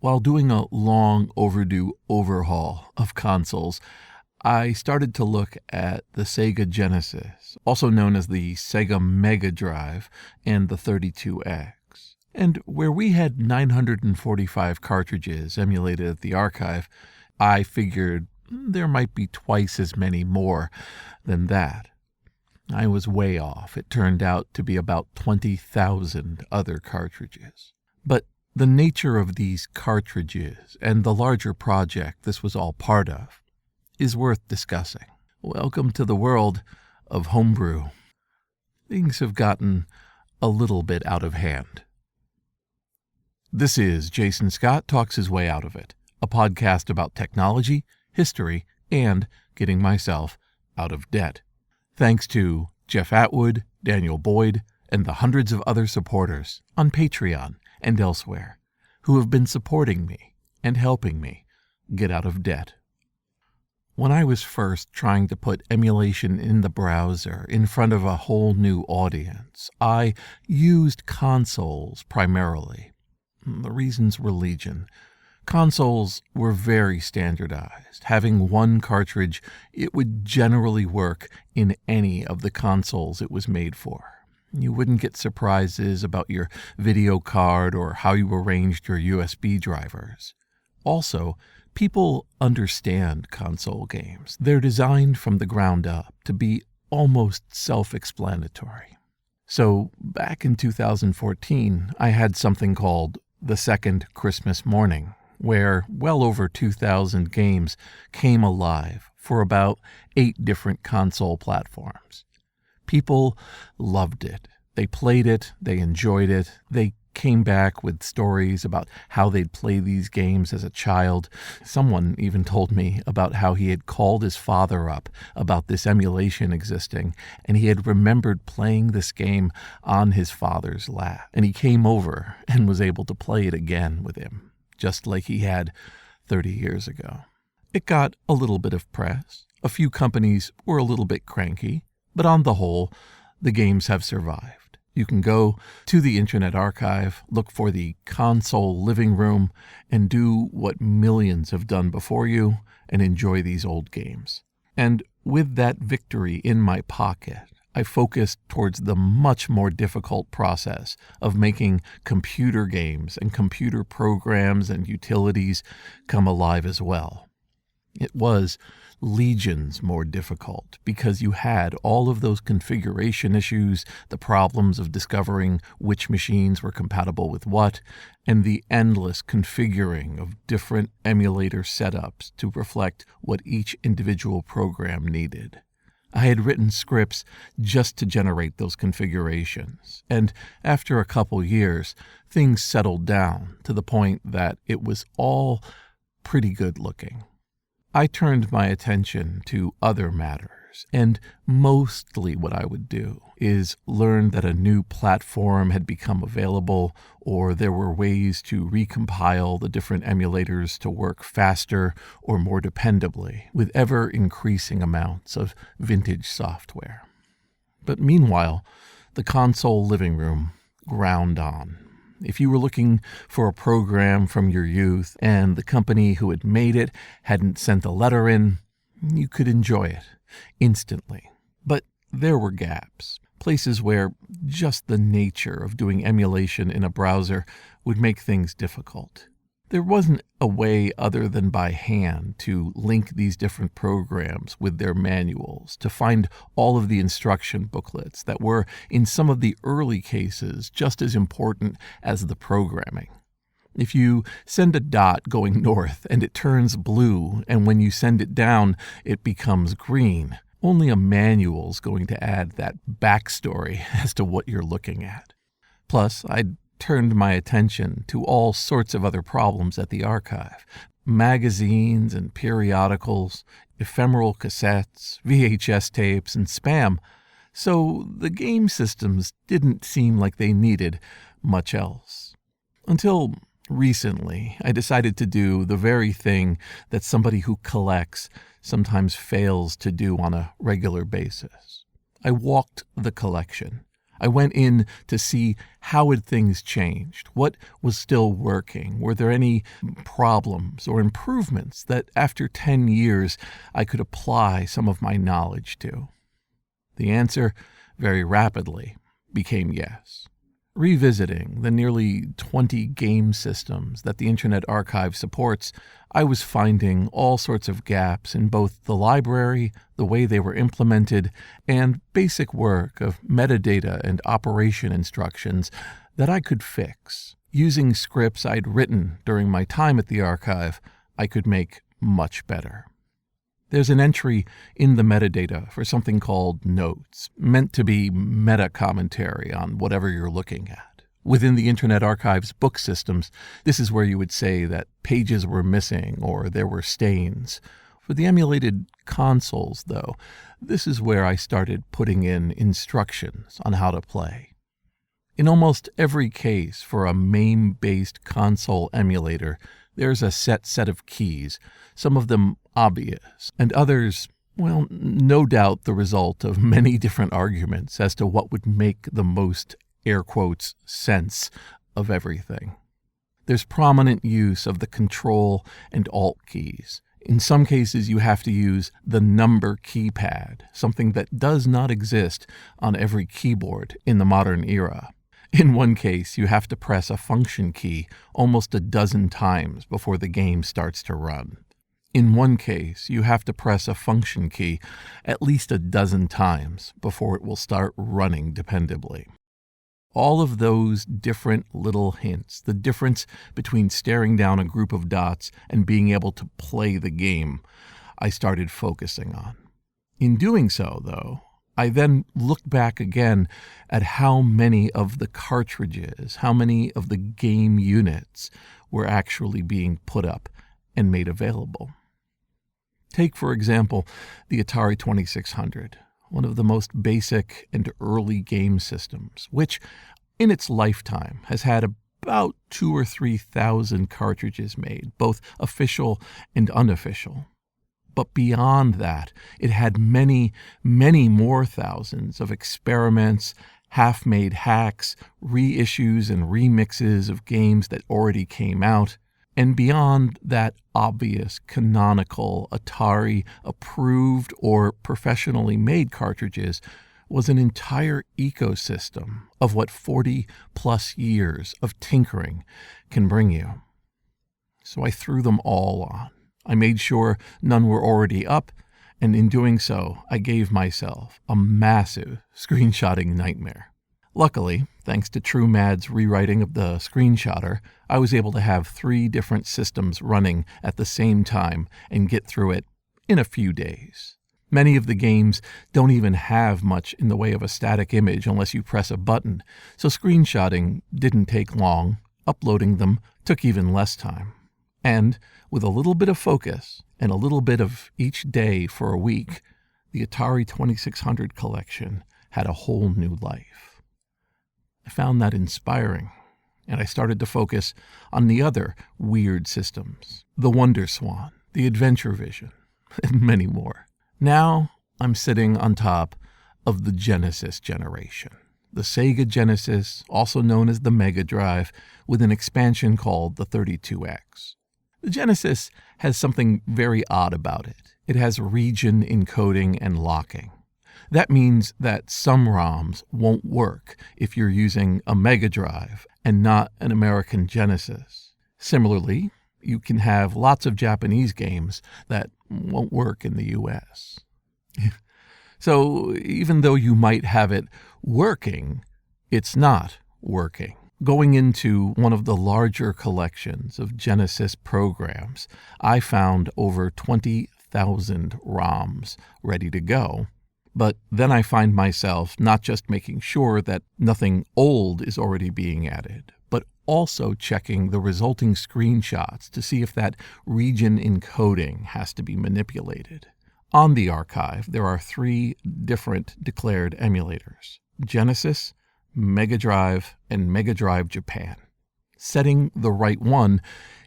While doing a long overdue overhaul of consoles, I started to look at the Sega Genesis, also known as the Sega Mega Drive, and the 32X. And where we had 945 cartridges emulated at the archive, I figured there might be twice as many more than that. I was way off. It turned out to be about 20,000 other cartridges. But the nature of these cartridges and the larger project this was all part of is worth discussing. Welcome to the world of homebrew. Things have gotten a little bit out of hand. This is Jason Scott Talks His Way Out of It, a podcast about technology, history, and getting myself out of debt. Thanks to Jeff Atwood, Daniel Boyd, and the hundreds of other supporters on Patreon and elsewhere who have been supporting me and helping me get out of debt. When I was first trying to put emulation in the browser in front of a whole new audience, I used consoles primarily. The reasons were legion. Consoles were very standardized. Having one cartridge, it would generally work in any of the consoles it was made for. You wouldn't get surprises about your video card or how you arranged your USB drivers. Also, people understand console games. They're designed from the ground up to be almost self-explanatory. So, back in 2014, I had something called The Second Christmas Morning, where well over 2,000 games came alive for about 8 different console platforms. People loved it. They played it. They enjoyed it. They came back with stories about how they'd play these games as a child. Someone even told me about how he had called his father up about this emulation existing, and he had remembered playing this game on his father's lap. And he came over and was able to play it again with him, just like he had 30 years ago. It got a little bit of press. A few companies were a little bit cranky, but on the whole, the games have survived. You can go to the Internet Archive, look for the console living room, and do what millions have done before you and enjoy these old games. And with that victory in my pocket, I focused towards the much more difficult process of making computer games and computer programs and utilities come alive as well. It was legions more difficult because you had all of those configuration issues, the problems of discovering which machines were compatible with what, and the endless configuring of different emulator setups to reflect what each individual program needed. I had written scripts just to generate those configurations, and after a couple years, things settled down to the point that it was all pretty good looking. I turned my attention to other matters, and mostly what I would do is learn that a new platform had become available, or there were ways to recompile the different emulators to work faster or more dependably with ever-increasing amounts of vintage software. But meanwhile, the console living room ground on. If you were looking for a program from your youth and the company who had made it hadn't sent a letter in, you could enjoy it instantly. But there were gaps, places where just the nature of doing emulation in a browser would make things difficult. There wasn't a way other than by hand to link these different programs with their manuals, to find all of the instruction booklets that were, in some of the early cases, just as important as the programming. If you send a dot going north and it turns blue, and when you send it down, it becomes green, only a manual's going to add that backstory as to what you're looking at. Plus, I'd turned my attention to all sorts of other problems at the archive. Magazines and periodicals, ephemeral cassettes, VHS tapes, and spam. So the game systems didn't seem like they needed much else. Until recently, I decided to do the very thing that somebody who collects sometimes fails to do on a regular basis. I walked the collection. I went in to see how had things changed, what was still working, were there any problems or improvements that after 10 years I could apply some of my knowledge to. The answer, very rapidly, became yes. Revisiting the nearly 20 game systems that the Internet Archive supports, I was finding all sorts of gaps in both the library, the way they were implemented, and basic work of metadata and operation instructions that I could fix. Using scripts I'd written during my time at the archive, I could make much better. There's an entry in the metadata for something called notes, meant to be meta-commentary on whatever you're looking at. Within the Internet Archive's book systems, this is where you would say that pages were missing or there were stains. For the emulated consoles, though, this is where I started putting in instructions on how to play. In almost every case for a MAME-based console emulator, there's a set of keys, some of them obvious, and others, well, no doubt the result of many different arguments as to what would make the most, air quotes, sense of everything. There's prominent use of the Control and Alt keys. In some cases, you have to use the number keypad, something that does not exist on every keyboard in the modern era. In one case, you have to press a function key almost a dozen times before the game starts to run. In one case, you have to press a function key at least a dozen times before it will start running dependably. All of those different little hints, the difference between staring down a group of dots and being able to play the game, I started focusing on. In doing so, though, I then looked back again at how many of the cartridges, how many of the game units were actually being put up and made available. Take, for example, the Atari 2600, one of the most basic and early game systems, which, in its lifetime, has had about 2,000 or 3,000 cartridges made, both official and unofficial. But beyond that, it had many, many more thousands of experiments, half-made hacks, reissues and remixes of games that already came out. And beyond that obvious, canonical, Atari-approved or professionally made cartridges was an entire ecosystem of what 40-plus years of tinkering can bring you. So I threw them all on. I made sure none were already up, and in doing so, I gave myself a massive screenshotting nightmare. Luckily, thanks to TrueMad's rewriting of the screenshotter, I was able to have 3 different systems running at the same time and get through it in a few days. Many of the games don't even have much in the way of a static image unless you press a button, so screenshotting didn't take long. Uploading them took even less time. And with a little bit of focus and a little bit of each day for a week, the Atari 2600 collection had a whole new life. I found that inspiring, and I started to focus on the other weird systems, the Wonder Swan, the Adventure Vision, and many more. Now I'm sitting on top of the Genesis generation, the Sega Genesis, also known as the Mega Drive, with an expansion called the 32X. The Genesis has something very odd about it. It has region encoding and locking. That means that some ROMs won't work if you're using a Mega Drive and not an American Genesis. Similarly, you can have lots of Japanese games that won't work in the US. So even though you might have it working, it's not working. Going into one of the larger collections of Genesis programs, I found over 20,000 ROMs ready to go. But then I find myself not just making sure that nothing old is already being added, but also checking the resulting screenshots to see if that region encoding has to be manipulated. On the archive, there are 3 different declared emulators: Genesis, Mega Drive, and Mega Drive Japan. Setting the right one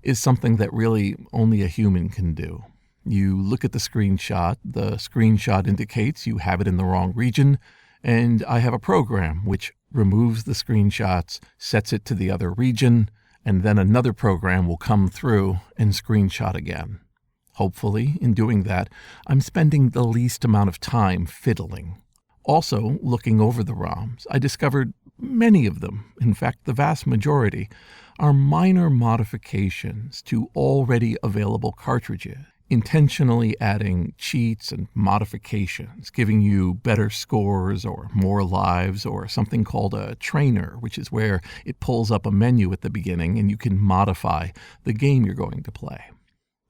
is something that really only a human can do. You look at the screenshot indicates you have it in the wrong region, and I have a program which removes the screenshots, sets it to the other region, and then another program will come through and screenshot again. Hopefully, in doing that, I'm spending the least amount of time fiddling. Also, looking over the ROMs, I discovered many of them, in fact the vast majority, are minor modifications to already available cartridges, intentionally adding cheats and modifications, giving you better scores or more lives, or something called a trainer, which is where it pulls up a menu at the beginning and you can modify the game you're going to play.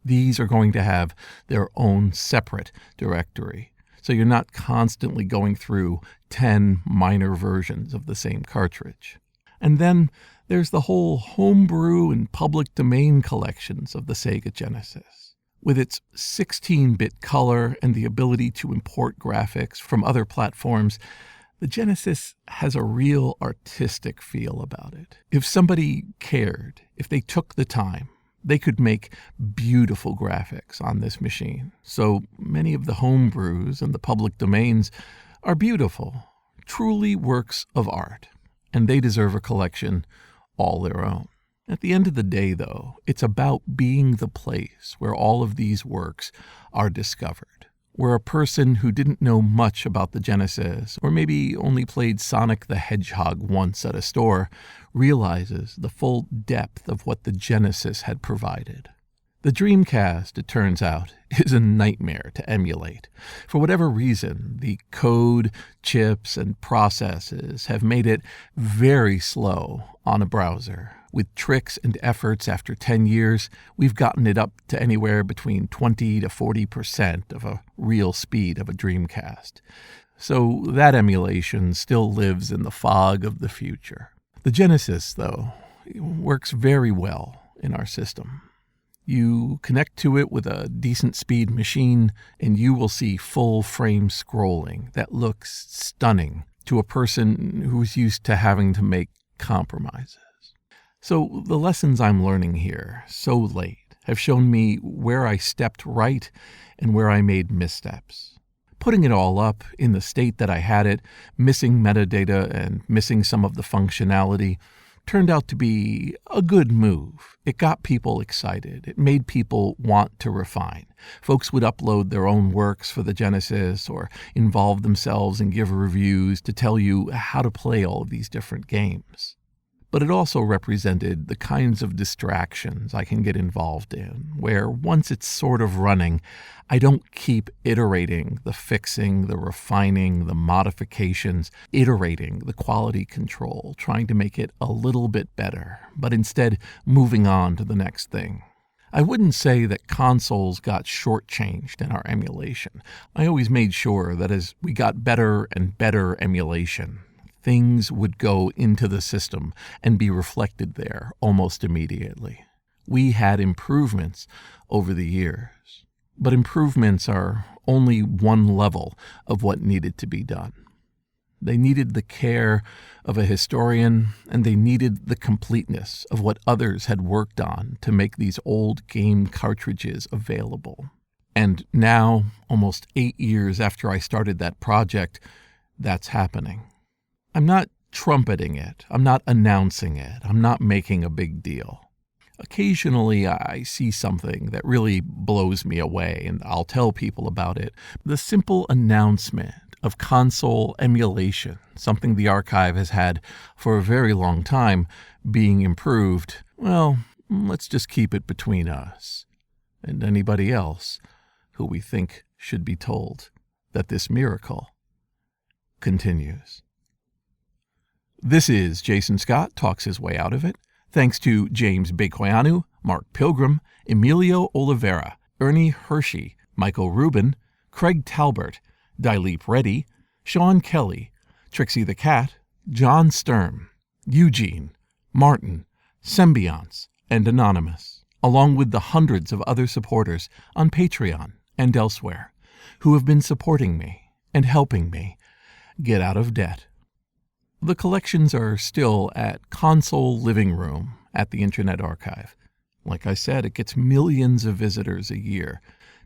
These are going to have their own separate directory, so you're not constantly going through 10 minor versions of the same cartridge. And then there's the whole homebrew and public domain collections of the Sega Genesis. With its 16-bit color and the ability to import graphics from other platforms, the Genesis has a real artistic feel about it. If somebody cared, if they took the time, they could make beautiful graphics on this machine. So many of the homebrews and the public domains are beautiful, truly works of art, and they deserve a collection all their own. At the end of the day, though, it's about being the place where all of these works are discovered, where a person who didn't know much about the Genesis, or maybe only played Sonic the Hedgehog once at a store, realizes the full depth of what the Genesis had provided. The Dreamcast, it turns out, is a nightmare to emulate. For whatever reason, the code, chips, and processes have made it very slow on a browser. With tricks and efforts after 10 years, we've gotten it up to anywhere between 20 to 40% of a real speed of a Dreamcast. So that emulation still lives in the fog of the future. The Genesis, though, works very well in our system. You connect to it with a decent speed machine, and you will see full frame scrolling that looks stunning to a person who's used to having to make compromises. So the lessons I'm learning here so late have shown me where I stepped right and where I made missteps. Putting it all up in the state that I had it, missing metadata and missing some of the functionality, turned out to be a good move. It got people excited. It made people want to refine. Folks would upload their own works for the Genesis or involve themselves and give reviews to tell you how to play all of these different games. But it also represented the kinds of distractions I can get involved in, where once it's sort of running, I don't keep iterating the fixing, the refining, the modifications, iterating the quality control, trying to make it a little bit better, but instead moving on to the next thing. I wouldn't say that consoles got shortchanged in our emulation. I always made sure that as we got better and better emulation, things would go into the system and be reflected there almost immediately. We had improvements over the years, but improvements are only one level of what needed to be done. They needed the care of a historian, and they needed the completeness of what others had worked on to make these old game cartridges available. And now, almost 8 years after I started that project, that's happening. I'm not trumpeting it. I'm not announcing it. I'm not making a big deal. Occasionally, I see something that really blows me away, and I'll tell people about it. The simple announcement of console emulation, something the archive has had for a very long time, being improved, well, let's just keep it between us and anybody else who we think should be told that this miracle continues. This is Jason Scott Talks His Way Out of It, thanks to James Bekoyanu, Mark Pilgrim, Emilio Oliveira, Ernie Hershey, Michael Rubin, Craig Talbert, Dilip Reddy, Sean Kelly, Trixie the Cat, John Sturm, Eugene, Martin, Symbionce, and Anonymous, along with the hundreds of other supporters on Patreon and elsewhere who have been supporting me and helping me get out of debt. The collections are still at Console Living Room at the Internet Archive. Like I said, it gets millions of visitors a year.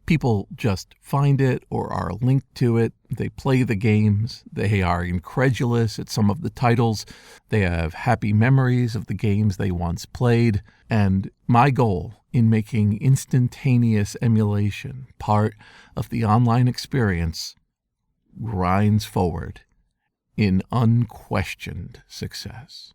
People just find it or are linked to it. They play the games. They are incredulous at some of the titles. They have happy memories of the games they once played. And my goal in making instantaneous emulation part of the online experience grinds forward in unquestioned success.